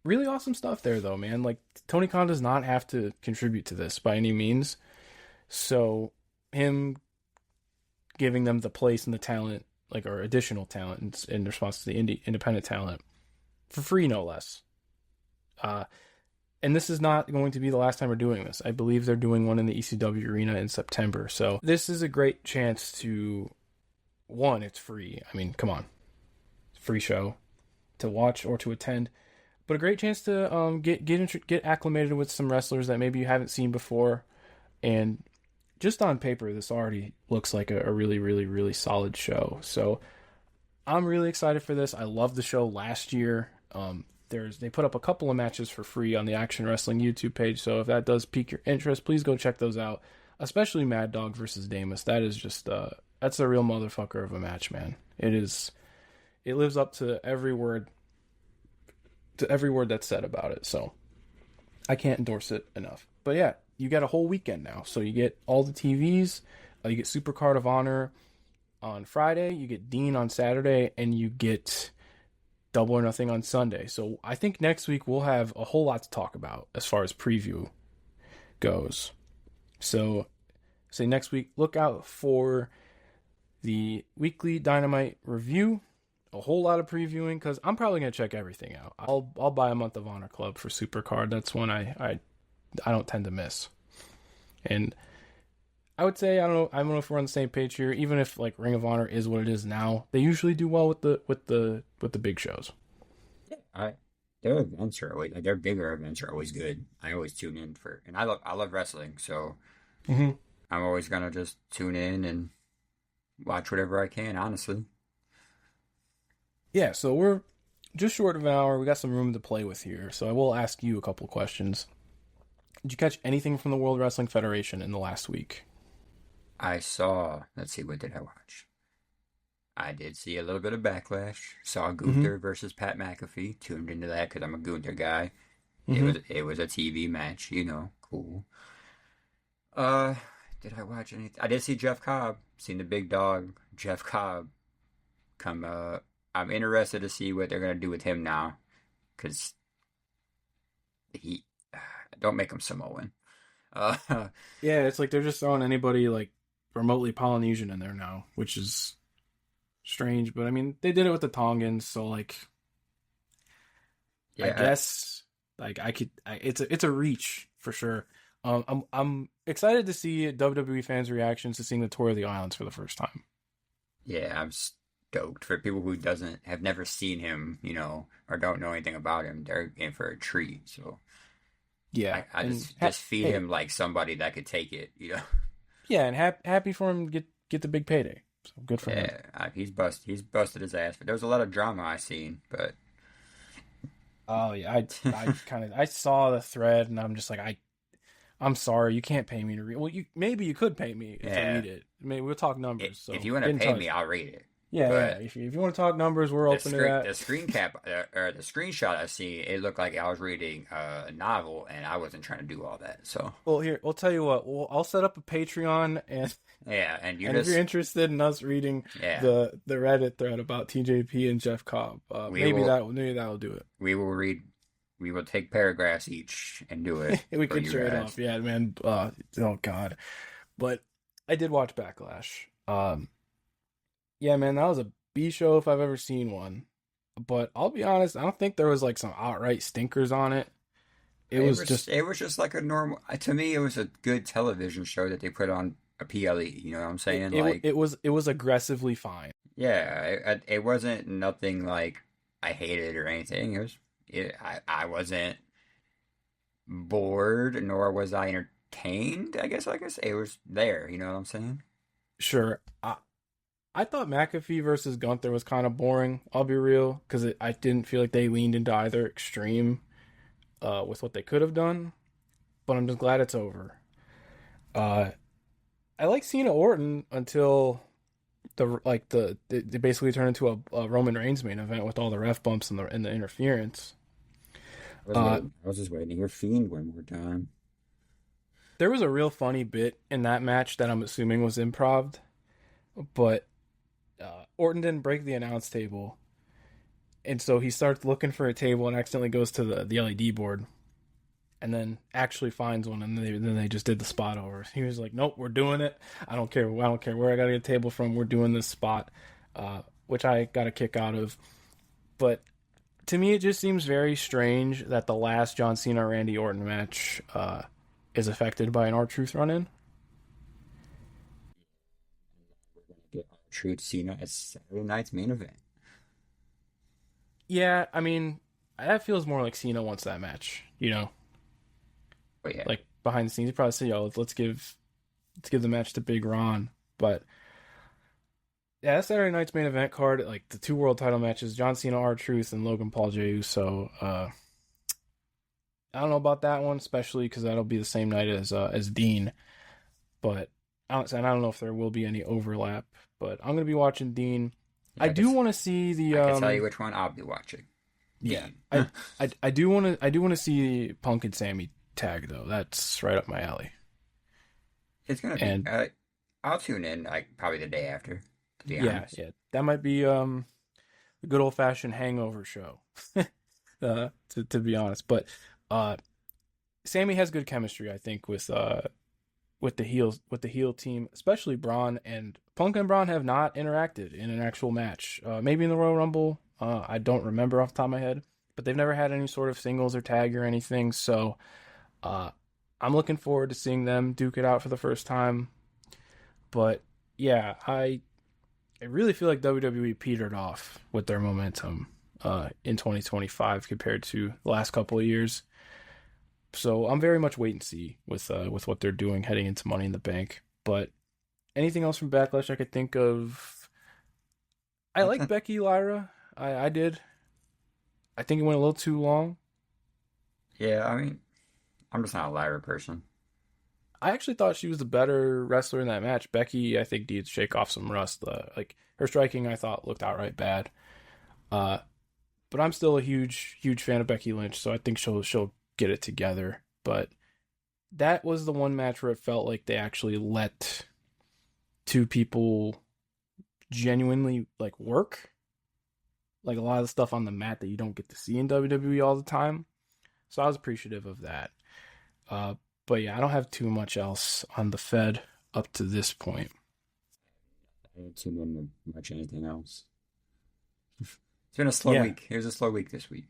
Really awesome stuff there though, man. Like Tony Khan does not have to contribute to this by any means. So him giving them the place and the talent, like, or additional talent in response to the independent talent for free, no less. And this is not going to be the last time we're doing this. I believe they're doing one in the ECW arena in September. So this is a great chance to, one, it's free. I mean, come on. Free show to watch or to attend. But a great chance to get acclimated with some wrestlers that maybe you haven't seen before. And just on paper, this already looks like a really, really, really solid show. So I'm really excited for this. I loved the show last year. They put up a couple of matches for free on the Action Wrestling YouTube page. So if that does pique your interest, please go check those out. Especially Mad Dog versus Damus. That is just that's a real motherfucker of a match, man. It is. It lives up to every word that's said about it. So I can't endorse it enough. But yeah, you get a whole weekend now. So you get all the TVs, you get Super Card of Honor on Friday, you get Dean on Saturday, and you get Double or Nothing on Sunday. So I think next week we'll have a whole lot to talk about as far as preview goes. So say next week, look out for the weekly Dynamite review. A whole lot of previewing because I'm probably gonna check everything out. I'll buy a month of Honor Club for Supercard. That's one I don't tend to miss. And I would say I don't know if we're on the same page here. Even if like Ring of Honor is what it is now, they usually do well with the big shows. Yeah, their events are always like, their bigger events are always good. I always tune in for, and I love wrestling, so I'm always gonna just tune in and watch whatever I can. Honestly. Yeah, so we're just short of an hour. We got some room to play with here, so I will ask you a couple questions. Did you catch anything from the World Wrestling Federation in the last week? I saw, let's see, what did I watch? I did see a little bit of Backlash. Saw Gunther versus Pat McAfee. Tuned into that because I'm a Gunther guy. It was a TV match, cool. Did I watch anything? I did see Jeff Cobb. Seen the big dog, Jeff Cobb, come I'm interested to see what they're gonna do with him now, because he don't make him Samoan. Yeah, it's like they're just throwing anybody like remotely Polynesian in there now, which is strange. But I mean, they did it with the Tongans, so like, yeah, I guess like it's a reach for sure. I'm excited to see WWE fans' reactions to seeing the Tour of the Islands for the first time. Yeah, I'm stoked for people who have never seen him, or don't know anything about him. They're in for a treat. So yeah, I just feed him like somebody that could take it, Yeah, and happy for him to get the big payday. So good for him. Yeah, he's busted his ass. But there was a lot of drama I seen, but oh yeah, I saw the thread and I'm just like I'm sorry, you can't pay me to read. Well, maybe you could pay me to read it. Maybe we'll talk numbers. So if you want to pay me, I'll read it. Yeah, yeah. If you want to talk numbers, we're open to that. The screen cap or the screenshot I see, it looked like I was reading a novel, and I wasn't trying to do all that. So, well, here I'll tell you what. I'll set up a Patreon, and and if you're interested in us reading the Reddit thread about TJP and Jeff Cobb, maybe that will do it. We will read. We will take paragraphs each and do it. We can trade off. Yeah, man. Oh God. But I did watch Backlash. Yeah, man, that was a B show if I've ever seen one. But I'll be honest, I don't think there was like some outright stinkers on it. It was just like a normal. To me, it was a good television show that they put on a PLE. You know what I'm saying? It was aggressively fine. Yeah, it wasn't nothing like I hated or anything. I wasn't bored, nor was I entertained. I guess it was there. You know what I'm saying? Sure. I thought McAfee versus Gunther was kind of boring. I'll be real, because I didn't feel like they leaned into either extreme with what they could have done. But I'm just glad it's over. Uh, I like Cena Orton until they basically turned into a Roman Reigns main event with all the ref bumps and the interference. Uh, I was just waiting to hear Fiend one more time. there was a real funny bit in that match that I'm assuming was improv, but Orton didn't break the announce table, and so he starts looking for a table and accidentally goes to the LED board, and then actually finds one, and then they just did the spot over. He was like, "Nope, we're doing it. I don't care. I don't care where I got to get a table from. We're doing this spot," which I got a kick out of. But to me, it just seems very strange that the last John Cena Randy Orton match is affected by an R-Truth run-in. We're gonna get R-Truth Cena as Saturday night's main event. Yeah, I mean, that feels more like Cena wants that match. But yeah, Like behind the scenes, he probably said, "Yo, let's give the match to Big Ron." But yeah, that Saturday night's main event card, like the two world title matches, John Cena, R-Truth, and Logan Paul, Jey Uso. I don't know about that one, especially because that'll be the same night as Dean. But and I don't know if there will be any overlap. But I'm gonna be watching Dean. I yeah, do want to see the I can tell you which one I'll be watching. yeah. Dean. I do want to see Punk and Sammy tag though. That's right up my alley. It's gonna be. And I'll tune in like probably the day after. To be yeah, honest. yeah, that might be a good old fashioned hangover show. To be honest, but uh, Sammy has good chemistry, I think, with the heel team, especially Braun, and Punk and Braun have not interacted in an actual match. Maybe in the Royal Rumble, I don't remember off the top of my head, but they've never had any sort of singles or tag or anything. So uh, I'm looking forward to seeing them duke it out for the first time. But yeah, I really feel like WWE petered off with their momentum in 2025 compared to the last couple of years. So I'm very much wait and see with what they're doing heading into Money in the Bank. But anything else from Backlash I could think of? I like Nothing. Becky Lyra. I did. I think it went a little too long. Yeah, I mean, I'm just not a Lyra person. I actually thought she was the better wrestler in that match. Becky, I think, needs to shake off some rust. Like her striking, I thought looked outright bad. Uh, but I'm still a huge fan of Becky Lynch, so I think she'll get it together. But that was the one match where it felt like they actually let two people genuinely like work. Like a lot of the stuff on the mat that you don't get to see in WWE all the time. So I was appreciative of that. Uh, but yeah, I don't have too much else on the Fed up to this point. I didn't tune in to much anything else. It's been a slow Yeah, week. It was a slow week this week.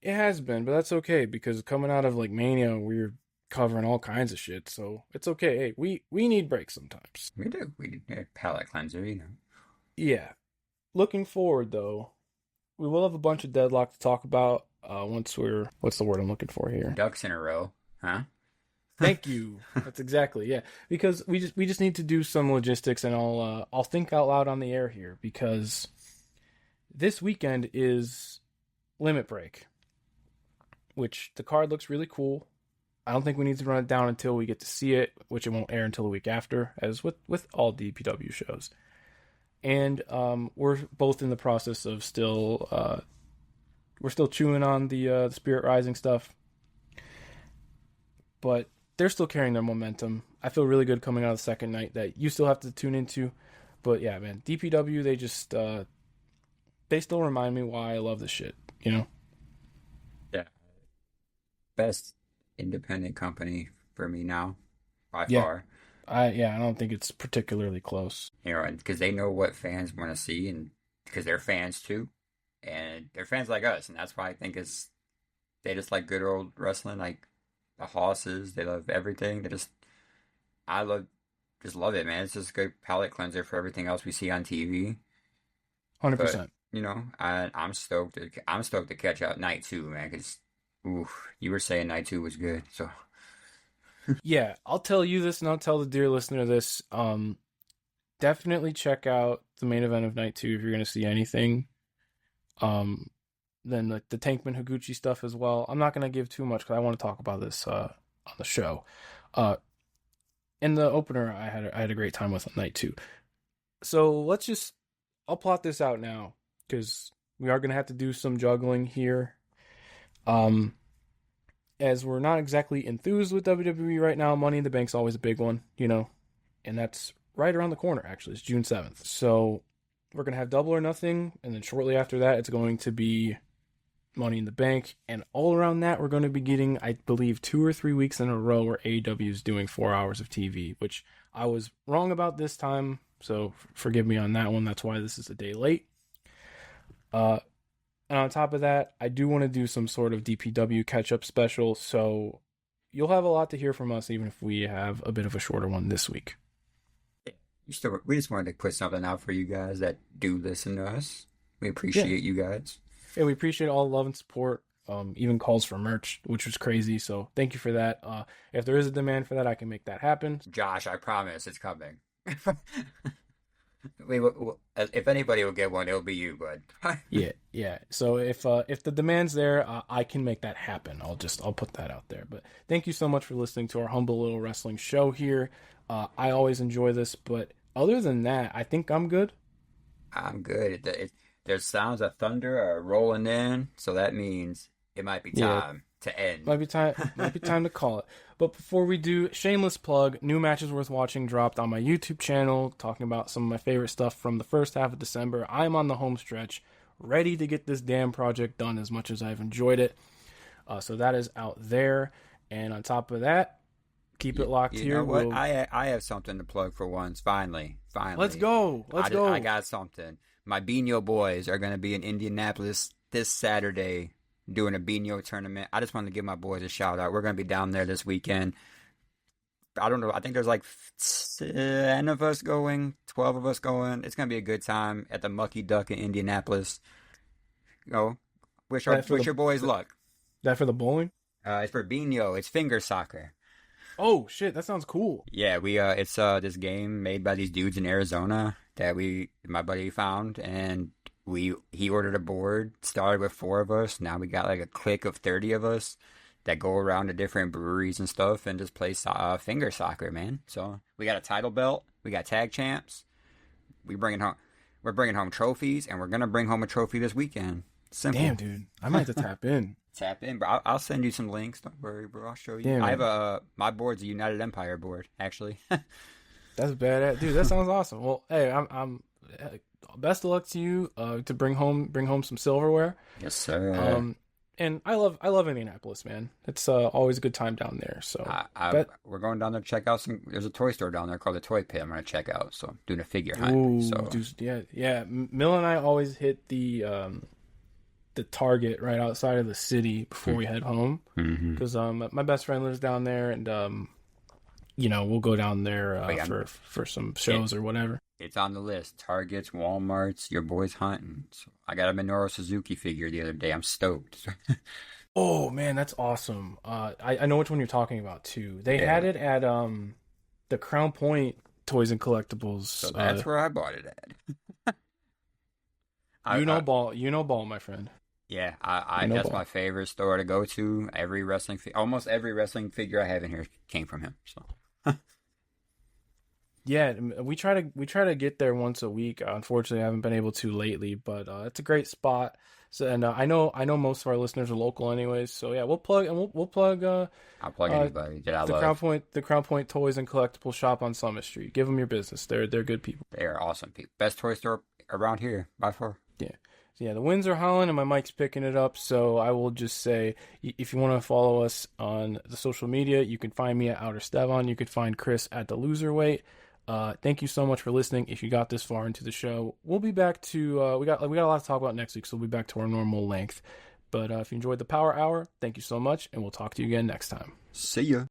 it has been, but that's okay because coming out of like Mania, we're covering all kinds of shit, so it's okay. Hey, we need breaks sometimes. We do. We do. Yeah, palate cleanser, you know. Yeah. Looking forward though, we will have a bunch of Deadlock to talk about once we're what's the word I'm looking for here? Ducks in a row, huh? Thank you. That's exactly, yeah. Because we just need to do some logistics, and I'll think out loud on the air here because this weekend is Limit Break, which the card looks really cool. I don't think we need to run it down until we get to see it, which it won't air until the week after, as with all DPW shows. And we're both in the process of we're still chewing on the Spirit Rising stuff, but they're still carrying their momentum. I feel really good coming out of the second night that you still have to tune into. But yeah, man, DPW, they still remind me why I love this shit, you know? Yeah. Best independent company for me now, by Yeah. far. I don't think it's particularly close. You know, because they know what fans want to see, and because they're fans too, and they're fans like us, and that's why I think they just like good old wrestling, like the hosses. They love everything. I just love it, man. It's just a good palate cleanser for everything else we see on TV. But 100%. you know, I'm stoked. I'm stoked to catch out night two, man. Because, oof, you were saying night two was good, so Yeah, I'll tell you this and I'll tell the dear listener this. definitely check out the main event of night 2 if you're going to see anything. Then the Tankman Higuchi stuff as well. I'm not going to give too much because I want to talk about this on the show. In the opener, I had a great time with on night 2. So I'll plot this out now because we are going to have to do some juggling here. As we're not exactly enthused with WWE right now, Money in the Bank's always a big one, and that's right around the corner, actually. It's June 7th. So we're going to have Double or Nothing, and then shortly after that, it's going to be Money in the Bank, and all around that, we're going to be getting, I believe, 2 or 3 weeks in a row where AEW is doing 4 hours of TV, which I was wrong about this time, so forgive me on that one. That's why this is a day late. And on top of that, I do want to do some sort of DPW catch-up special, so you'll have a lot to hear from us, even if we have a bit of a shorter one this week. We just wanted to put something out for you guys that do listen to us. We appreciate you guys. Yeah, we appreciate all the love and support, even calls for merch, which was crazy. So thank you for that. If there is a demand for that, I can make that happen. Josh, I promise it's coming. If anybody will get one, it'll be you, bud. Yeah. So if the demand's there, I can make that happen. I'll put that out there. But thank you so much for listening to our humble little wrestling show here. I always enjoy this, but other than that, I think I'm good. I'm good. There's sounds of thunder are rolling in, so that means it might be time to end. Might be time to call it. But before we do, shameless plug, New Matches Worth Watching dropped on my YouTube channel, talking about some of my favorite stuff from the first half of December. I'm on the home stretch, ready to get this damn project done as much as I've enjoyed it. So that is out there. And on top of that, keep it locked here. Know what? I have something to plug for once. Finally. Let's go. I got something. My Bino boys are going to be in Indianapolis this Saturday doing a Bino tournament. I just wanted to give my boys a shout out. We're going to be down there this weekend. I don't know. I think there's like 10 of us going, 12 of us going. It's going to be a good time at the Mucky Duck in Indianapolis. Wish your boys luck. That for the bowling? It's for Bino. It's finger soccer. Oh shit, that sounds cool. Yeah, it's this game made by these dudes in Arizona that my buddy found, and he ordered a board, started with 4 of us. Now we got like a clique of 30 of us that go around to different breweries and stuff and just play finger soccer, man. So we got a title belt, we got tag champs. We're bringing home trophies, and we're gonna bring home a trophy this weekend. Simple. Damn, dude, I might have to tap in. Bro. I'll send you some links. Don't worry, bro. I'll show you. Damn, I have my board's a United Empire board, actually. That's badass, dude. That sounds awesome. Well, hey, I'm best of luck to you to bring home some silverware. Yes, sir. And I love Indianapolis, man. It's always a good time down there. So we're going down there to check out some. There's a toy store down there called the Toy Pit. I'm gonna check out. So I'm doing a figure hunt. Ooh, so dude, yeah. Mill and I always hit the Target right outside of the city before we head home because my best friend lives down there, and we'll go down there for some shows or whatever. It's on the list. Targets, Walmarts, your boy's hunting. So I got a Minoru Suzuki figure the other day. I'm stoked. Oh man, that's awesome. I know which one you're talking about too. They had it at the Crown Point Toys and Collectibles. So that's where I bought it at. Ball, my friend. Yeah, that's my favorite store to go to. Almost every wrestling figure I have in here came from him. So. Yeah, we try to get there once a week. Unfortunately, I haven't been able to lately, but it's a great spot. So, and I know most of our listeners are local, anyways. So yeah, we'll plug I'll plug anybody that I love. The Crown Point Toys and Collectibles shop on Summit Street. Give them your business. They're good people. They are awesome people. Best toy store around here by far. Yeah. So yeah, the winds are howling and my mic's picking it up. So I will just say, if you want to follow us on the social media, you can find me at Outer Stevon. You can find Chris at the Loserweight. Thank you so much for listening. If you got this far into the show, we'll be back to we got a lot to talk about next week, so we'll be back to our normal length. But if you enjoyed the Power Hour, thank you so much, and we'll talk to you again next time. See ya.